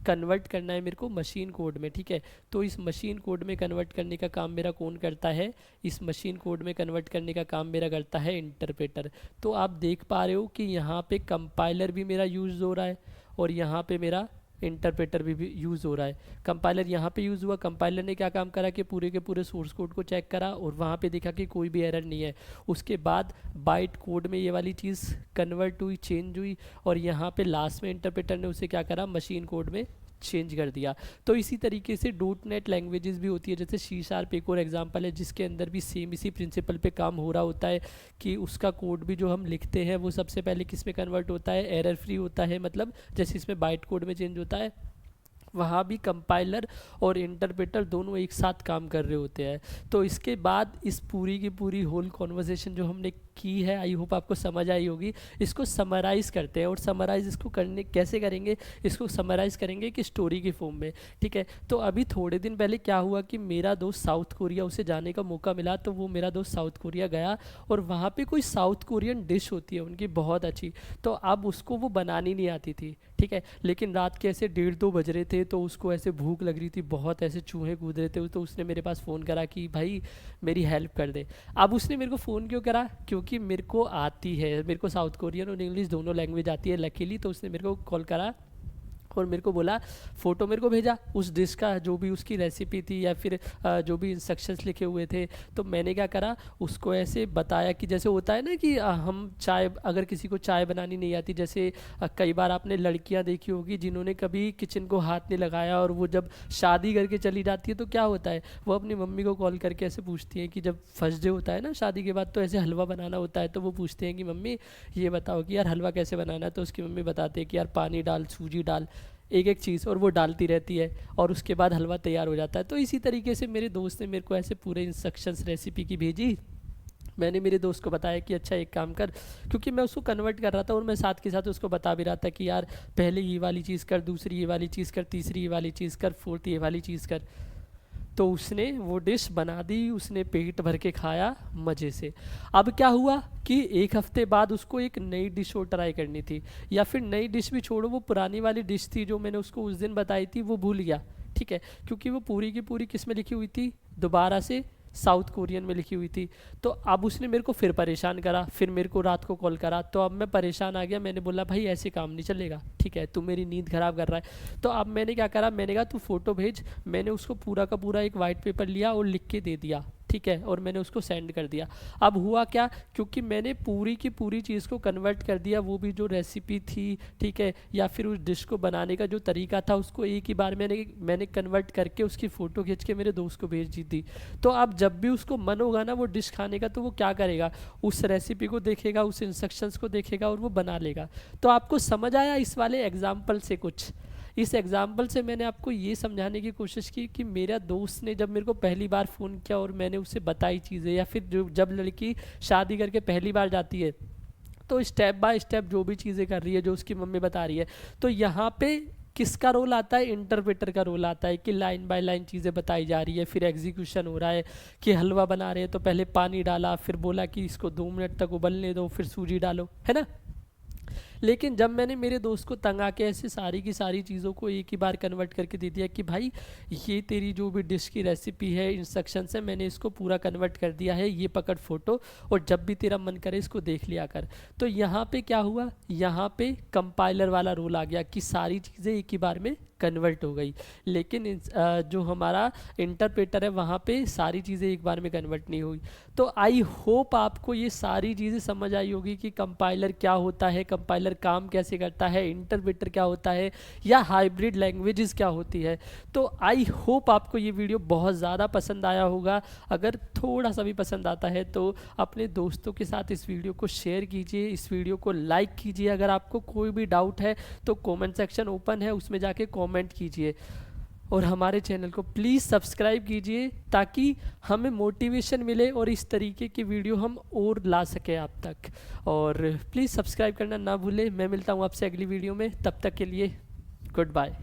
कन्वर्ट करना है मेरे को मशीन कोड में, ठीक है। तो इस मशीन कोड में कन्वर्ट करने का काम मेरा कौन करता है, इस मशीन कोड में कन्वर्ट करने का काम मेरा करता है इंटरप्रेटर। तो आप देख पा रहे हो कि यहाँ पे कंपाइलर भी मेरा यूज़ हो रहा है और यहाँ पे मेरा इंटरप्रेटर भी यूज़ हो रहा है। कंपाइलर यहाँ पे यूज़ हुआ, कंपाइलर ने क्या काम करा कि पूरे के पूरे सोर्स कोड को चेक करा और वहाँ पे देखा कि कोई भी एरर नहीं है। उसके बाद बाइट कोड में ये वाली चीज़ कन्वर्ट हुई, चेंज हुई और यहाँ पे लास्ट में इंटरप्रेटर ने उसे क्या करा, मशीन कोड में चेंज कर दिया। तो इसी तरीके से डॉट नेट लैंग्वेजेस भी होती है, जैसे C# एक और एग्जांपल है जिसके अंदर भी सेम इसी प्रिंसिपल पे काम हो रहा होता है कि उसका कोड भी जो हम लिखते हैं वो सबसे पहले किस में कन्वर्ट होता है, एरर फ्री होता है। मतलब जैसे इसमें बाइट कोड में चेंज होता है, वहाँ भी कंपाइलर और इंटरप्रेटर दोनों एक साथ काम कर रहे होते हैं। तो इसके बाद इस पूरी की पूरी होल कॉन्वर्सेशन जो हमने की है, आई होप आपको समझ आई होगी। इसको समराइज़ करते हैं और समराइज़ इसको करने कैसे करेंगे, इसको समराइज़ करेंगे कि स्टोरी के फॉर्म में, ठीक है। तो अभी थोड़े दिन पहले क्या हुआ कि मेरा दोस्त साउथ कोरिया, उसे जाने का मौका मिला, तो वो मेरा दोस्त साउथ कोरिया गया और वहाँ पे कोई साउथ कोरियन डिश होती है उनकी बहुत अच्छी, तो अब उसको वो बनानी नहीं आती थी, ठीक है। लेकिन रात के ऐसे 1:30-2 बज रहे थे, तो उसको ऐसे भूख लग रही थी बहुत, ऐसे चूहे कूद रहे थे, तो उसने मेरे पास फ़ोन करा कि भाई मेरी हेल्प कर दे। अब उसने मेरे को फ़ोन क्यों करा, क्योंकि मेरे को आती है, मेरे को साउथ कोरियन और इंग्लिश दोनों लैंग्वेज आती है लकीली। तो उसने मेरे को कॉल करा और मेरे को बोला, फ़ोटो मेरे को भेजा उस डिश का, जो भी उसकी रेसिपी थी या फिर जो भी इंस्ट्रक्शंस लिखे हुए थे। तो मैंने क्या करा, उसको ऐसे बताया कि जैसे होता है ना कि हम चाय, अगर किसी को चाय बनानी नहीं आती, जैसे कई बार आपने लड़कियां देखी होगी जिन्होंने कभी किचन को हाथ नहीं लगाया और वो जब शादी करके चली जाती है तो क्या होता है, वो अपनी मम्मी को कॉल करके ऐसे पूछती हैं कि जब फर्स्ट डे होता है ना शादी के बाद, तो ऐसे हलवा बनाना होता है, तो वो पूछते हैं कि मम्मी ये बताओ कि यार हलवा कैसे बनाना है। तो उसकी मम्मी बताते हैं कि यार पानी डाल, सूजी डाल, एक एक चीज़, और वो डालती रहती है और उसके बाद हलवा तैयार हो जाता है। तो इसी तरीके से मेरे दोस्त ने मेरे को ऐसे पूरे इंस्ट्रक्शंस रेसिपी की भेजी। मैंने मेरे दोस्त को बताया कि अच्छा एक काम कर, क्योंकि मैं उसको कन्वर्ट कर रहा था और मैं साथ के साथ उसको बता भी रहा था कि यार पहले ये वाली चीज़ कर, दूसरी ये वाली चीज़ कर, तीसरी ये वाली चीज़ कर, फोर्थ ये वाली चीज़ कर। तो उसने वो डिश बना दी, उसने पेट भर के खाया मज़े से। अब क्या हुआ कि एक हफ्ते बाद उसको एक नई डिश और ट्राई करनी थी, या फिर नई डिश भी छोड़ो, वो पुरानी वाली डिश थी जो मैंने उसको उस दिन बताई थी वो भूल गया, ठीक है, क्योंकि वो पूरी की पूरी किस में लिखी हुई थी, दोबारा से साउथ कोरियन में लिखी हुई थी। तो अब उसने मेरे को फिर परेशान करा, फिर मेरे को रात को कॉल करा, तो अब मैं परेशान आ गया। मैंने बोला भाई ऐसे काम नहीं चलेगा, ठीक है, तू मेरी नींद ख़राब कर रहा है। तो अब मैंने क्या करा, मैंने कहा तू फ़ोटो भेज। मैंने उसको पूरा का पूरा एक वाइट पेपर लिया और लिख के दे दिया, ठीक है, और मैंने उसको सेंड कर दिया। अब हुआ क्या, क्योंकि मैंने पूरी की पूरी चीज़ को कन्वर्ट कर दिया, वो भी जो रेसिपी थी, ठीक है, या फिर उस डिश को बनाने का जो तरीका था, उसको एक ही बार मैंने कन्वर्ट करके उसकी फ़ोटो खींच के मेरे दोस्त को भेज दी थी। तो अब जब भी उसको मन होगा ना वो डिश खाने का, तो वो क्या करेगा, उस रेसिपी को देखेगा, उस इंस्ट्रक्शंस को देखेगा और वो बना लेगा। तो आपको समझ आया इस वाले एग्जाम्पल से कुछ? इस एग्जाम्पल से मैंने आपको ये समझाने की कोशिश की कि मेरा दोस्त ने जब मेरे को पहली बार फ़ोन किया और मैंने उसे बताई चीज़ें, या फिर जब लड़की शादी करके पहली बार जाती है तो स्टेप बाय स्टेप जो भी चीज़ें कर रही है, जो उसकी मम्मी बता रही है, तो यहाँ पे किसका रोल आता है, इंटरप्रेटर का रोल आता है कि लाइन बाय लाइन चीज़ें बताई जा रही है, फिर एग्जीक्यूशन हो रहा है कि हलवा बना रहे हैं तो पहले पानी डाला, फिर बोला कि इसको 2 मिनट तक उबलने दो, फिर सूजी डालो, है ना। लेकिन जब मैंने मेरे दोस्त को तंग आके ऐसे सारी की सारी चीज़ों को एक ही बार कन्वर्ट करके दे दिया कि भाई ये तेरी जो भी डिश की रेसिपी है, इंस्ट्रक्शंस है, मैंने इसको पूरा कन्वर्ट कर दिया है, ये पकड़ फ़ोटो और जब भी तेरा मन करे इसको देख लिया कर। तो यहाँ पे क्या हुआ, यहाँ पे कंपाइलर वाला रोल आ गया कि सारी चीज़ें एक ही बार में कन्वर्ट हो गई। लेकिन जो हमारा इंटरप्रेटर है वहाँ पे सारी चीज़ें एक बार में कन्वर्ट नहीं हुई। तो आई होप आपको ये सारी चीज़ें समझ आई होगी कि कंपाइलर क्या होता है, कंपाइलर काम कैसे करता है, इंटरप्रेटर क्या होता है, या हाइब्रिड लैंग्वेजेस क्या होती है। तो आई होप आपको ये वीडियो बहुत ज़्यादा पसंद आया होगा। अगर थोड़ा सा भी पसंद आता है तो अपने दोस्तों के साथ इस वीडियो को शेयर कीजिए, इस वीडियो को लाइक कीजिए। अगर आपको कोई भी डाउट है तो कमेंट सेक्शन ओपन है, उसमें जाके कमेंट कीजिए और हमारे चैनल को प्लीज़ सब्सक्राइब कीजिए ताकि हमें मोटिवेशन मिले और इस तरीके की वीडियो हम और ला सकें आप तक। और प्लीज़ सब्सक्राइब करना ना भूलें। मैं मिलता हूँ आपसे अगली वीडियो में, तब तक के लिए गुड बाय।